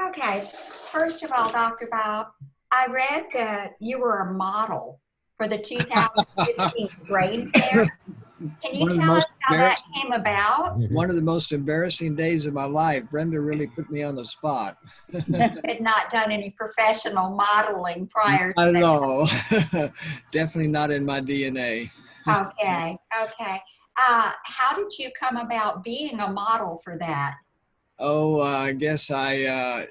Okay. First of all, Dr. Bob, I read that you were a model for the 2015 Brain Fair. Can you One of the tell us most how that came about? one of the most embarrassing days of my life. Brenda really put me on the spot. Had not done any professional modeling prior to Not at that. all. Definitely not in my DNA. Okay. Okay. How did you come about being a model for that? Oh, I guess I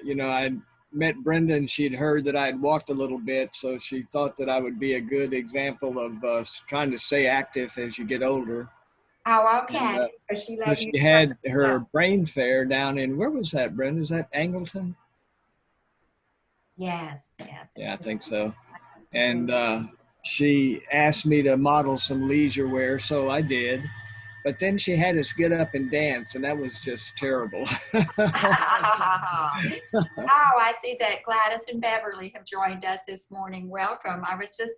met Brenda and she'd heard that I had walked a little bit, so she thought that I would be a good example of trying to stay active as you get older. Oh, And okay. So she so let you she try had her yourself. brain fair down in, where was that, Brenda? Is that Angleton? Yes. Yes. It Yeah, I was think so. Cincinnati. And she asked me to model some leisure wear, so I did. But then she had us get up and dance, and that was just terrible. Oh, I see that Gladys and Beverly have joined us this morning. Welcome. I was just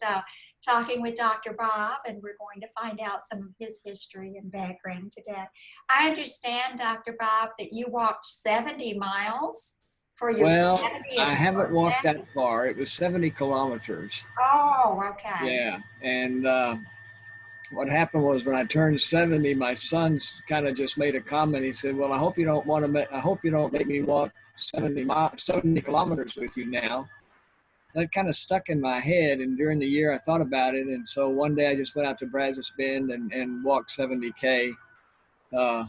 talking with Dr. Bob, and we're going to find out some of his history and background today. I understand, Dr. Bob, that you walked 70 miles for your Well, 70th I haven't walked birthday. that far. It was 70 kilometers. Oh, okay. Yeah. And what happened was when I turned 70, my son's kind of just made a comment. He said, "Well, I hope you don't I hope you don't make me walk 70 kilometers with you now." That kind of stuck in my head. And during the year, I thought about it. And so one day I just went out to Brazos Bend and walked 70K, uh,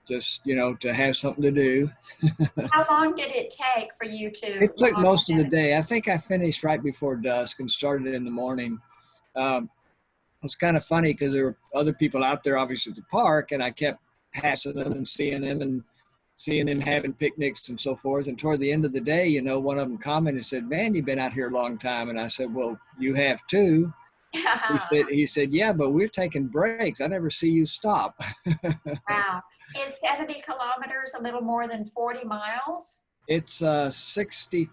just, to have something to do. How long did it take for you to It took walk most of the 70? day. I think I finished right before dusk and started in the morning. Um, it was kind of funny because there were other people out there, obviously, at the park, and I kept passing them and seeing them having picnics and so forth. And toward the end of the day, one of them commented and said, "Man, you've been out here a long time." And I said, "Well, you have too." He said, "Yeah, but we're taking breaks. I never see you stop." Wow. Is 70 kilometers a little more than 40 miles? It's 60.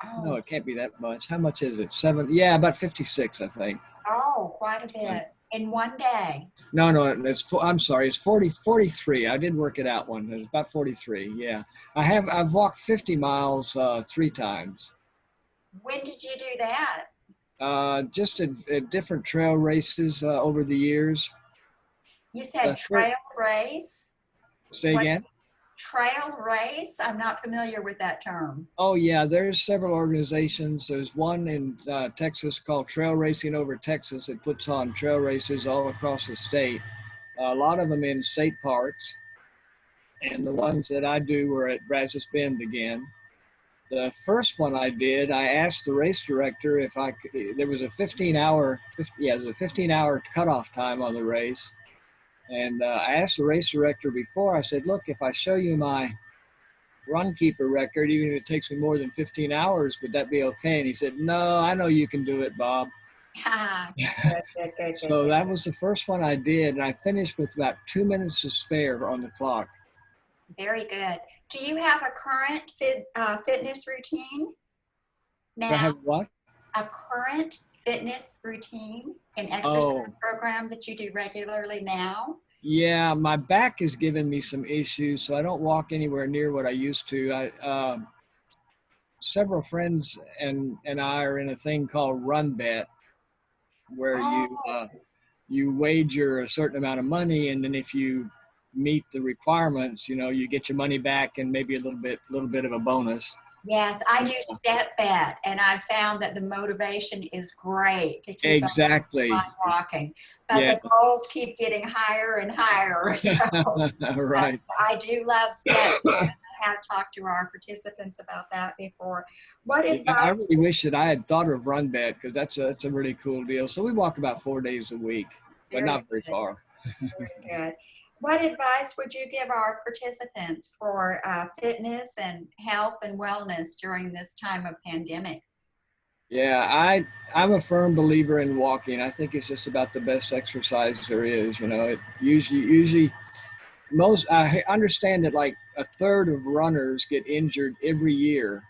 No, Oh, it can't be that much. How much is it? Yeah, about 56, I think. oh, quite a bit in one day. No, I'm sorry, it's 43. I did work it out one. It was about 43. Yeah. I've walked 50 miles 3 times. When did you do that? Just at different trail races over the years. You said Sure. trail race? Say What again? trail race? I'm not familiar with that term. Oh yeah, there's several organizations. There's one in Texas called Trail Racing Over Texas. It puts on trail races all across the state. A lot of them in state parks, and the ones that I do were at Brazos Bend again. The first one I did, I asked the race director if I could. There was a 15-hour, yeah, there was a 15-hour cutoff time on the race, and I asked the race director before. I said, "Look, if I show you my run keeper record, even if it takes me more than 15 hours, would that be okay?" And he said, "No, I know you can do it, Bob." Ah, good, good, good, good, So good. that was the first one I did, and I finished with about 2 minutes to spare on the clock. Very good. Do you have a current fitness routine Do I now? have what? A current fitness routine, an exercise Oh, program that you do regularly now? yeah, my back is giving me some issues, so I don't walk anywhere near what I used to. Several friends and I are in a thing called Run Bet, where Oh, you wager a certain amount of money, and then if you meet the requirements, you get your money back and maybe a little bit of a bonus. yes, I do step bet, and I've found that the motivation is great to keep up Exactly. on walking, but Yeah. the goals keep getting higher and higher. So Right. I do love step bet. I have talked to our participants about that before. What Yeah, I advice? really wish that I had thought of Run Bet because that's a really cool deal. So we walk about 4 days a week, but Very not very good, far. very good. What advice would you give our participants for fitness and health and wellness during this time of pandemic? Yeah, I'm a firm believer in walking. I think it's just about the best exercise there is. It usually most I understand that like a third of runners get injured every year,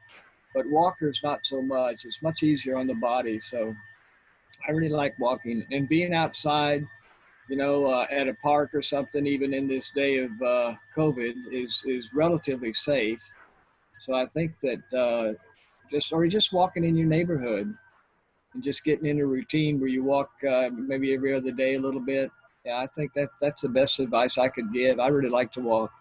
but walkers not so much. It's much easier on the body. So I really like walking and being outside. At a park or something, even in this day of COVID, is relatively safe. So I think that just walking in your neighborhood and just getting in a routine where you walk maybe every other day a little bit. Yeah, I think that's the best advice I could give. I really like to walk.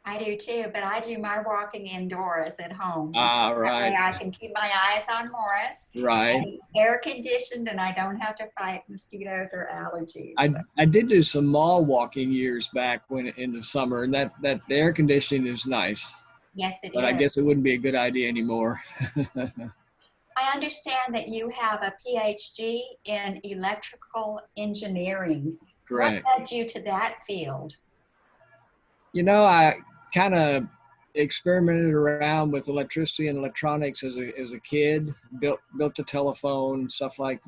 I do too, but I do my walking indoors at home because Ah, that way right, I can keep my eyes on Morris. right. And it's air conditioned and I don't have to fight mosquitoes or allergies. I So, I did do some mall walking years back when in the summer, and that the air conditioning is nice, yes, it but I is. guess it wouldn't be a good idea anymore. I understand that you have a PhD in electrical engineering. What Correct. led you to that field? I kind of experimented around with electricity and electronics as a kid. Built a telephone,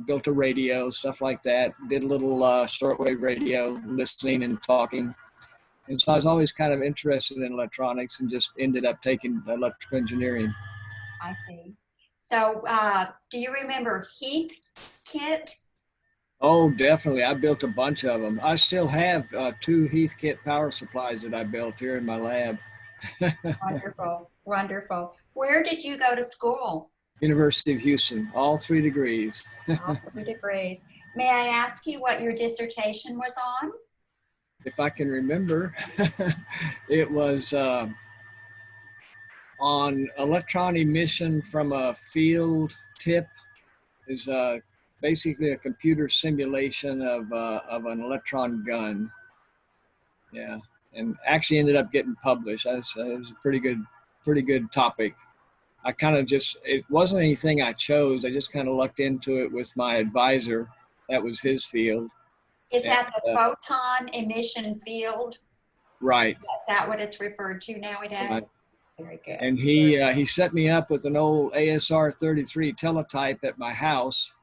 built a radio, stuff like that. Did a little shortwave radio, listening and talking. And so I was always kind of interested in electronics, and just ended up taking electrical engineering. I see. So, do you remember Heath Kit? Oh, definitely. I built a bunch of them. I still have two Heathkit power supplies that I built here in my lab. Wonderful, wonderful. Where did you go to school? University of Houston, all 3 degrees. All 3 degrees. May I ask you what your dissertation was on? If I can remember, it was on electron emission from a field tip. Is basically a computer simulation of an electron gun. Yeah, and actually ended up getting published. It was a pretty good topic. I kind of just, it wasn't anything I chose. I just kind of lucked into it with my advisor. That was his field. Is And, that the photon emission field? right, Is that what it's referred to nowadays? right. Very good. And he set me up with an old ASR 33 teletype at my house,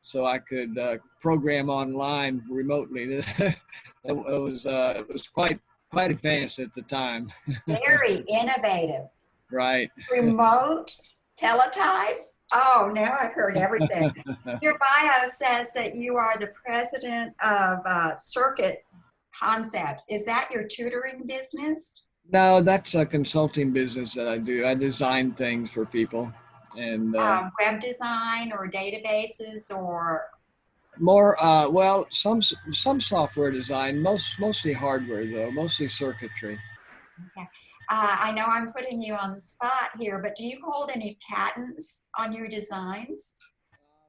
so I could program online remotely. It was quite advanced at the time. Very innovative. Right. Remote teletype? Oh, now I've heard everything. Your bio says that you are the president of Circuit Concepts. Is that your tutoring business? No, that's a consulting business that I do. I design things for people, and Web design or databases or more. Well, some software design, mostly hardware though, mostly circuitry. okay. I know I'm putting you on the spot here, but do you hold any patents on your designs?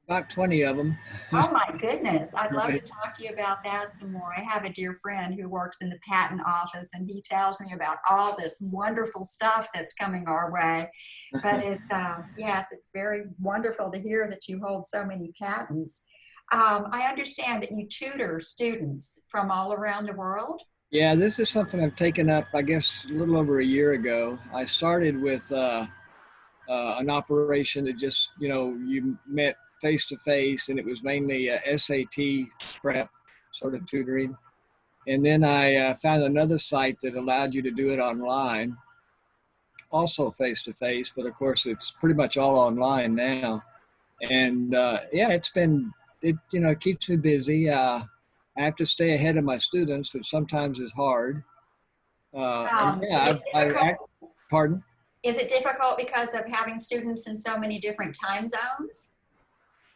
About 20 of them. Oh my goodness, I'd love to Right. talk to you about that some more. I have a dear friend who works in the patent office and he tells me about all this wonderful stuff that's coming our way. But yes, it's very wonderful to hear that you hold so many patents. I understand that you tutor students from all around the world. Yeah, this is something I've taken up, I guess, a little over a year ago. I started with an operation that just, you met face to face, and it was mainly SAT prep sort of tutoring. And then I found another site that allowed you to do it online, also face to face, but of course it's pretty much all online now. And yeah, it keeps me busy. I have to stay ahead of my students, which sometimes is hard. And Is yeah, it difficult? pardon? Is it difficult because of having students in so many different time zones?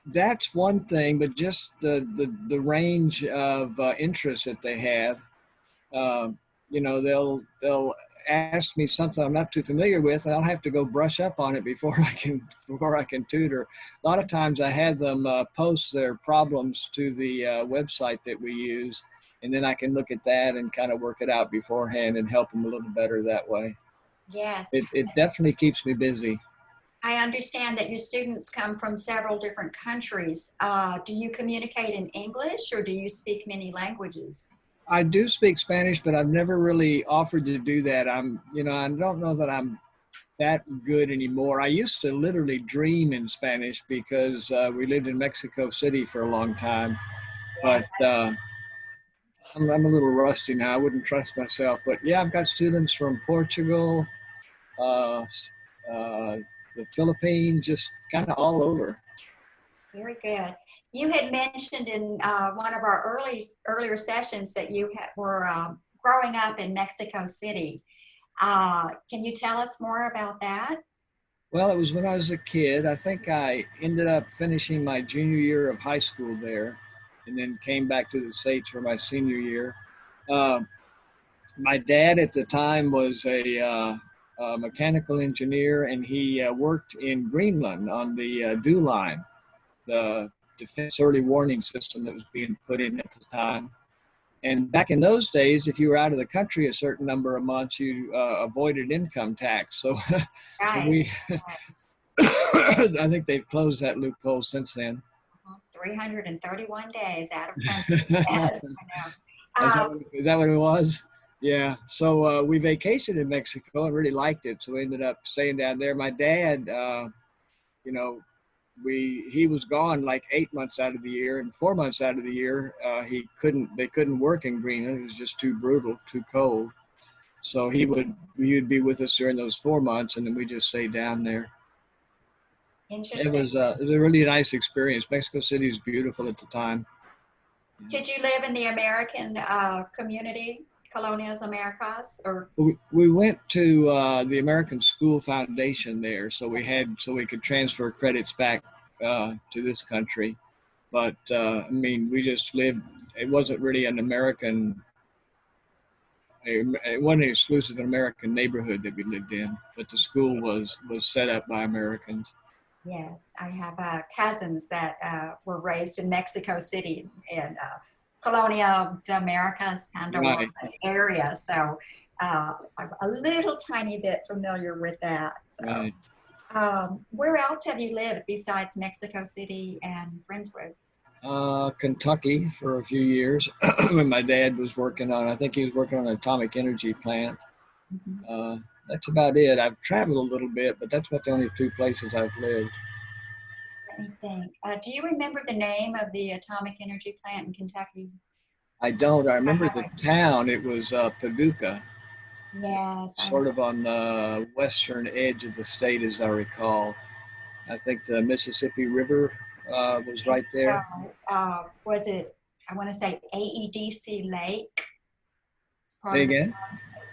That's one thing, but just the range of interests that they have. Um, they'll ask me something I'm not too familiar with, and I'll have to go brush up on it before I can tutor. A lot of times, I have them post their problems to the website that we use, and then I can look at that and kind of work it out beforehand and help them a little better that way. Yes. It definitely keeps me busy. I understand that your students come from several different countries. Do you communicate in English or do you speak many languages? I do speak Spanish, but I've never really offered to do that. I don't know that I'm that good anymore. I used to literally dream in Spanish because we lived in Mexico City for a long time, Yes. but I'm a little rusty now. I wouldn't trust myself, but yeah, I've got students from Portugal, uh, uh, the Philippines, just kind of all over. Very good. You had mentioned in one of our earlier sessions that you were growing up in Mexico City. Can you tell us more about that? Well, it was when I was a kid. I think I ended up finishing my junior year of high school there and then came back to the States for my senior year. Uh, my dad at the time was a mechanical engineer, and he worked in Greenland on the DEW line, the defense early warning system that was being put in at the time. And back in those days, if you were out of the country a certain number of months, you avoided income tax. So, so Right. we, I think they've closed that loophole since then. 331 days out of country. Yes, I know. Is that what it was? Yeah. So we vacationed in Mexico and really liked it. So we ended up staying down there. My dad, you know, he was gone like 8 months out of the year, and 4 months out of the year they couldn't work in Greenland. It was just too brutal, too cold. So he would be with us during those 4 months, and then we just stayed down there. Interesting. It was a really nice experience. Mexico City is beautiful at the time. Did you live in the American community, Colonias Americas, or? We went to the American School Foundation there, so we could transfer credits back to this country. But I mean, we just lived. It wasn't really an American. It wasn't an exclusive American neighborhood that we lived in, but the school was set up by Americans. Yes, I have cousins that were raised in Mexico City in Colonia de Americas and Right. area. So I'm a little tiny bit familiar with that. So Right. where else have you lived besides Mexico City and Friendswood? Kentucky for a few years when my dad was working on. I think he was working on an atomic energy plant. Mhm. That's about it. I've traveled a little bit, but that's about the only two places I've lived. Let me think. Do you remember the name of the atomic energy plant in Kentucky? I don't. I I remember the haven't. town. It was Paducah, Yes, I sort of on the western edge of the state, as I recall. I think the Mississippi River was think right there. so. Was it, I want to say AEDC Lake? It's part Say of the, again?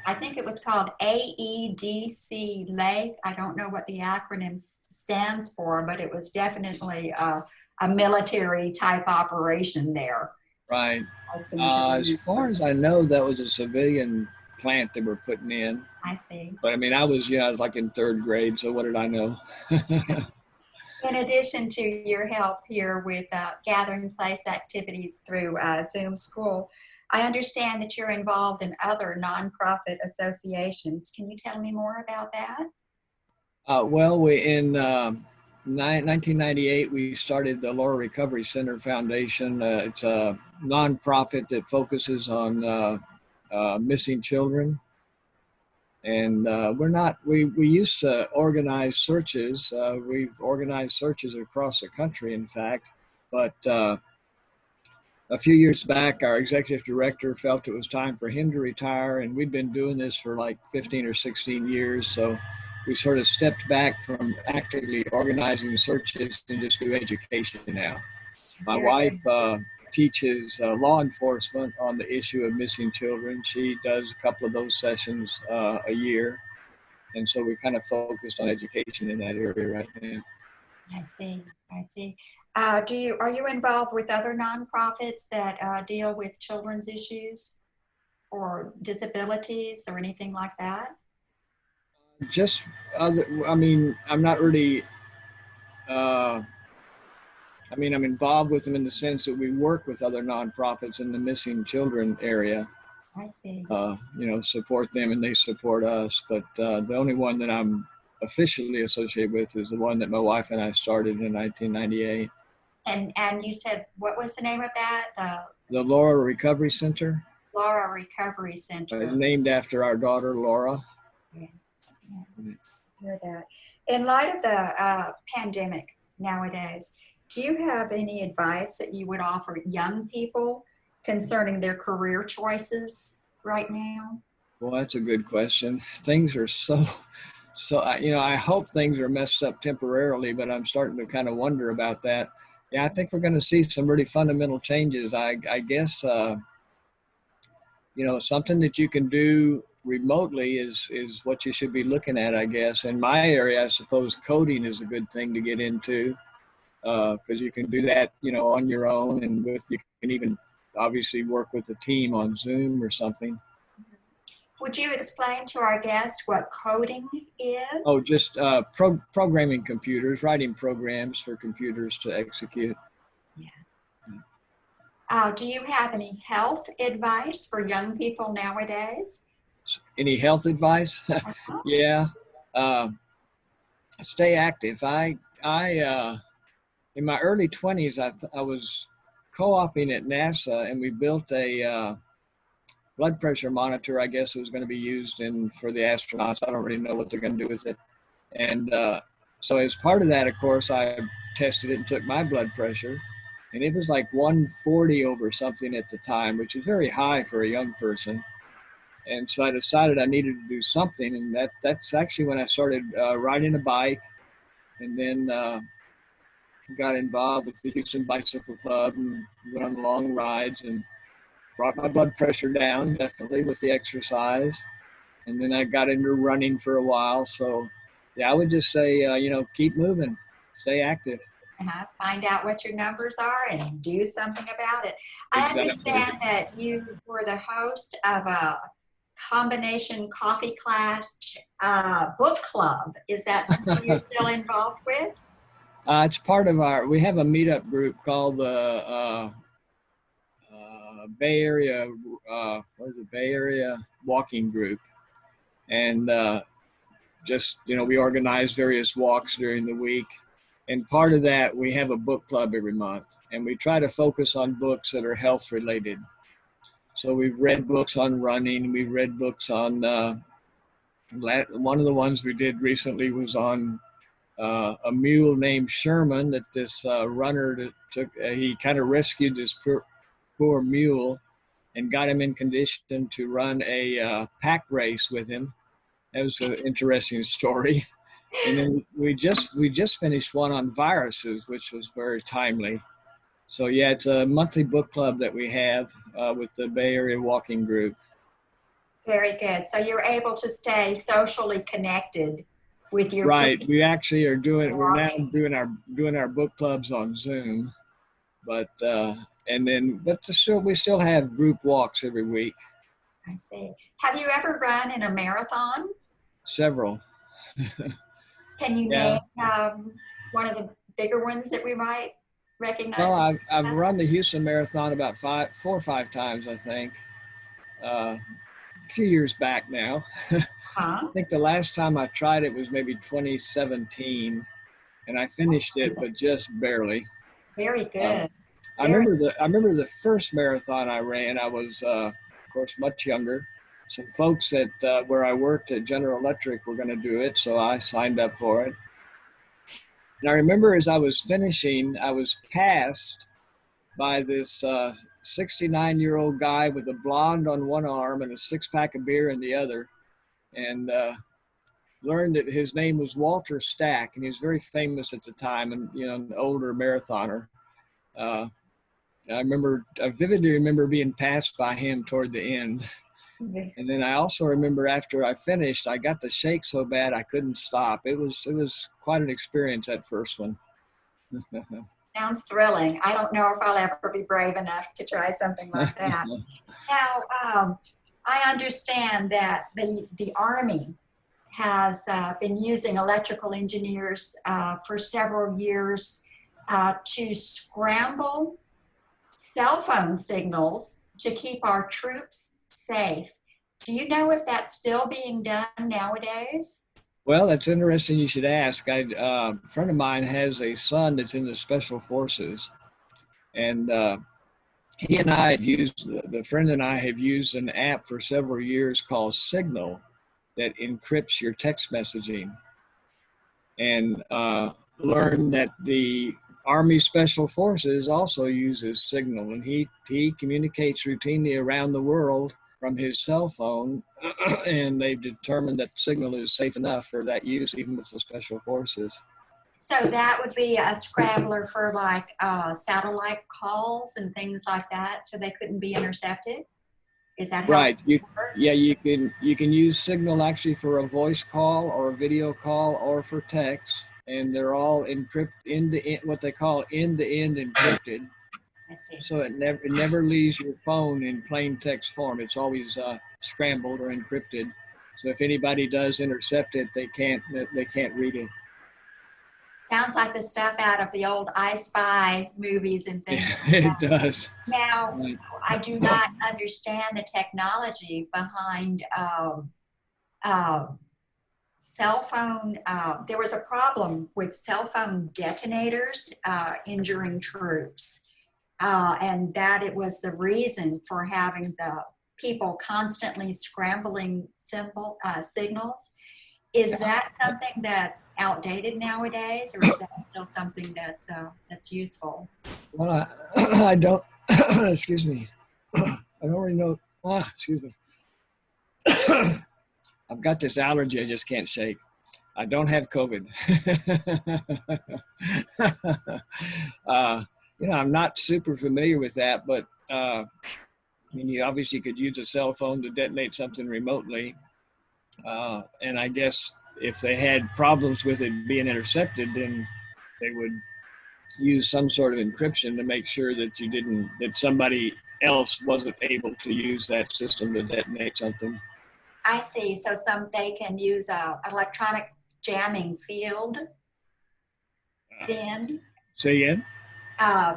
I think it was called AEDC Lake. I don't know what the acronym stands for, but it was definitely a military type operation there. Right. I seem to As far remember. as I know, that was a civilian plant they were putting in. I see. But I mean, I was like in third grade, so what did I know? In addition to your help here with Gathering Place activities through Zoom School, I understand that you're involved in other nonprofit associations. Can you tell me more about that? Well, we in 1998 we started the Laura Recovery Center Foundation. It's a nonprofit that focuses on missing children, and we used to organize searches. We've organized searches across the country, in fact, but a few years back, our executive director felt it was time for him to retire, and we'd been doing this for like 15 or 16 years. So we sort of stepped back from actively organizing searches and just do education now. My Very good. wife teaches law enforcement on the issue of missing children. She does a couple of those sessions a year. And so we kind of focused on education in that area right now. I see. I see. Are you involved with other nonprofits that deal with children's issues or disabilities or anything like that? Just other, I mean, I'm not really uh, I mean, I'm involved with them in the sense that we work with other nonprofits in the missing children area, I see. support them and they support us. But the only one that I'm officially associated with is the one that my wife and I started in 1998. And you said what was the name of that? The Laura Recovery Center, Laura Recovery Center. named after our daughter, Laura. Yes. Yeah. Hear that. In light of the pandemic nowadays, do you have any advice that you would offer young people concerning their career choices right now? Well, that's a good question. Things are I hope things are messed up temporarily, but I'm starting to kind of wonder about that. Yeah, I think we're going to see some really fundamental changes. I guess, something that you can do remotely is what you should be looking at, I guess. In my area, I suppose coding is a good thing to get into, because you can do that, on your own, and you can even obviously work with a team on Zoom or something. Would you explain to our guests what coding Oh, is? just programming computers, writing programs for computers to execute. Yes. Do you have any health advice for young people nowadays? Any health advice? Uh-huh. Yeah. Uh, Stay active. In my early 20s, I was co-oping at NASA, and we built a blood pressure monitor. I guess it was going to be used for the astronauts. I don't really know what they're going to do with it. And so as part of that, of course, I tested it and took my blood pressure, and it was like 140 over something at the time, which is very high for a young person. And so I decided I needed to do something, and that's actually when I started riding a bike, and then got involved with the Houston Bicycle Club and went on long rides and brought my blood pressure down, definitely, with the exercise. And then I got into running for a while. So, yeah, I would just say, keep moving, stay active. Find out what your numbers are and do something about it. I Exactly. understand that you were the host of a combination coffee class book club. Is that something you're still involved with? It's part of we have a meetup group called the Bay Area, what is it, Bay Area Walking Group. And we organize various walks during the week. And part of that, we have a book club every month, and we try to focus on books that are health related. So we've read books on running. We've read books on, one of the ones we did recently was on a mule named Sherman that this runner took. He kind of rescued this poor mule and got him in condition to run a pack race with him. That was an interesting story. And then we just finished one on viruses, which was very timely. So yeah, it's a monthly book club that we have with the Bay Area Walking Group. Very good. So you're able to stay socially connected with your Right. peers We actually are we're now walking. doing our book clubs on Zoom, but we still have group walks every week. I see. Have you ever run in a marathon? Several. Can you Yeah. name one of the bigger ones that we might Well, recognize? I've run the Houston Marathon about 4 or 5 times, I think. A few years back now. I Huh? think the last time I tried it was maybe 2017, and I finished it, but just barely. Very Uh, good. I Very. remember the first marathon I ran. I was, of course, much younger. Some folks at where I worked at General Electric were going to do it, so I signed up for it. And I remember as I was finishing, I was passed by this 69-year-old guy with a blonde on one arm and a six-pack of beer in the other, and learned that his name was Walter Stack, and he was very famous at the time, and an older marathoner. Uh, I vividly remember being passed by him toward the end. And then I also remember after I finished, I got the shake so bad I couldn't stop. It was quite an experience, that first one. Sounds thrilling. I don't know if I'll ever be brave enough to try something like that. Now, I understand that the Army has been using electrical engineers for several years to scramble cell phone signals to keep our troops safe. Do you know if that's still being done nowadays? Well, that's interesting you should ask. A friend of mine has a son that's in the Special Forces, and he and I have used, the friend and I have used an app for several years called Signal that encrypts your text messaging, and learned that the Army Special Forces also uses Signal, and he communicates routinely around the world from his cell phone, and they've determined that Signal is safe enough for that use, even with the Special Forces. So that would be a scrambler for like satellite calls and things like that, so they couldn't be intercepted? Is that how Right. it works? Yeah, you can use Signal actually for a voice call or a video call or for text, and they're all what they call end-to-end encrypted. I see. So it never leaves your phone in plain text form. It's always scrambled or encrypted. So if anybody does intercept it, they can't read it. Sounds like the stuff out of the old I Spy movies and things Yeah, like it that. does. Now, Right. I do not understand the technology behind cell phone. There was a problem with cell phone detonators injuring troops, and that it was the reason for having the people constantly scrambling signals. Is that something that's outdated nowadays, or is that still something that's useful? Well, I don't. Excuse me. I don't really know. Excuse me. I've got this allergy I just can't shake. I don't have COVID. uh, I'm not super familiar with that, but I mean, you obviously could use a cell phone to detonate something remotely. And I guess if they had problems with it being intercepted, then they would use some sort of encryption to make sure that somebody else wasn't able to use that system to detonate something. I see. So they can use a electronic jamming field. Then Say again? uh,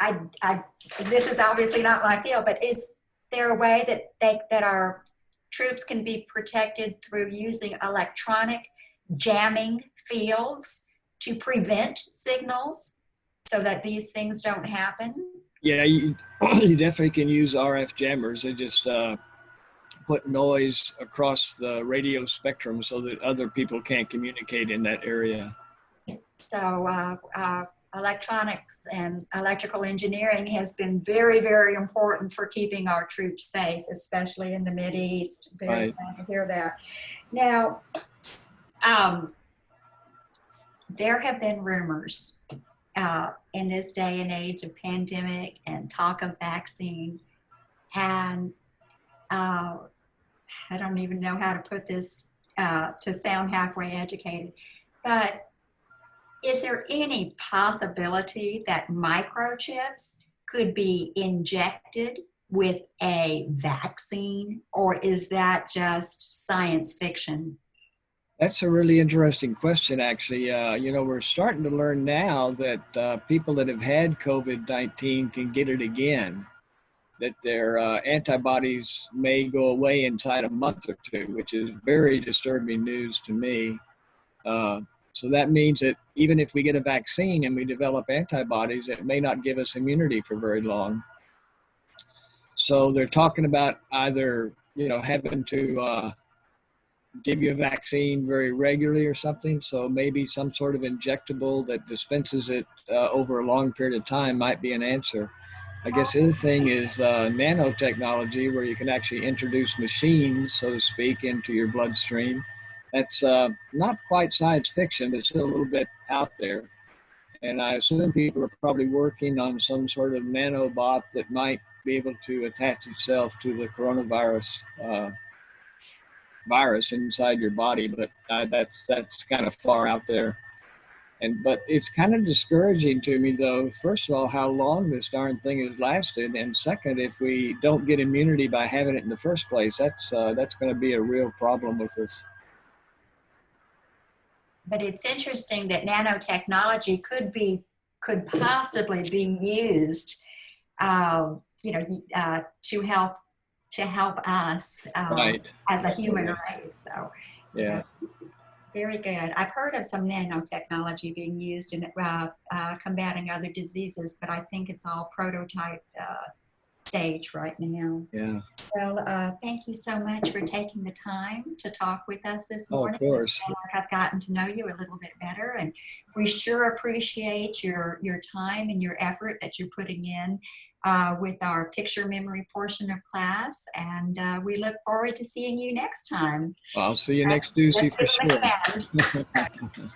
I this is obviously not my field, but is there a way that our troops can be protected through using electronic jamming fields to prevent signals so that these things don't happen? Yeah, you definitely can use RF jammers. They just put noise across the radio spectrum so that other people can't communicate in that area. So electronics and electrical engineering has been very, very important for keeping our troops safe, especially in the Mideast. Very Right. glad to hear that. Now, there have been rumors in this day and age of pandemic and talk of vaccine, and I don't even know how to put this to sound halfway educated, but is there any possibility that microchips could be injected with a vaccine, or is that just science fiction? That's a really interesting question, actually. We're starting to learn now that people that have had COVID-19 can get it again, that their antibodies may go away inside a month or two, which is very disturbing news to me. So that means that even if we get a vaccine and we develop antibodies, it may not give us immunity for very long. So they're talking about either, having to give you a vaccine very regularly or something. So maybe some sort of injectable that dispenses it over a long period of time might be an answer. I guess the other thing is nanotechnology, where you can actually introduce machines, so to speak, into your bloodstream. That's not quite science fiction, but still a little bit out there. And I assume people are probably working on some sort of nanobot that might be able to attach itself to the coronavirus virus inside your body. But that's kind of far out there. But it's kind of discouraging to me, though, first of all, how long this darn thing has lasted. And second, if we don't get immunity by having it in the first place, that's going to be a real problem with us. But it's interesting that nanotechnology could possibly be used, to help us Right. as a human race. So, Yeah. very good. I've heard of some nanotechnology being used in combating other diseases, but I think it's all prototype stage right now. Yeah. Well, thank you so much for taking the time to talk with us this Oh, morning. of course. I feel like I've gotten to know you a little bit better, and we sure appreciate your time and your effort that you're putting in with our picture memory portion of class, and we look forward to seeing you next time. Well, I'll see you next Tuesday Let's for give them a sure. hand.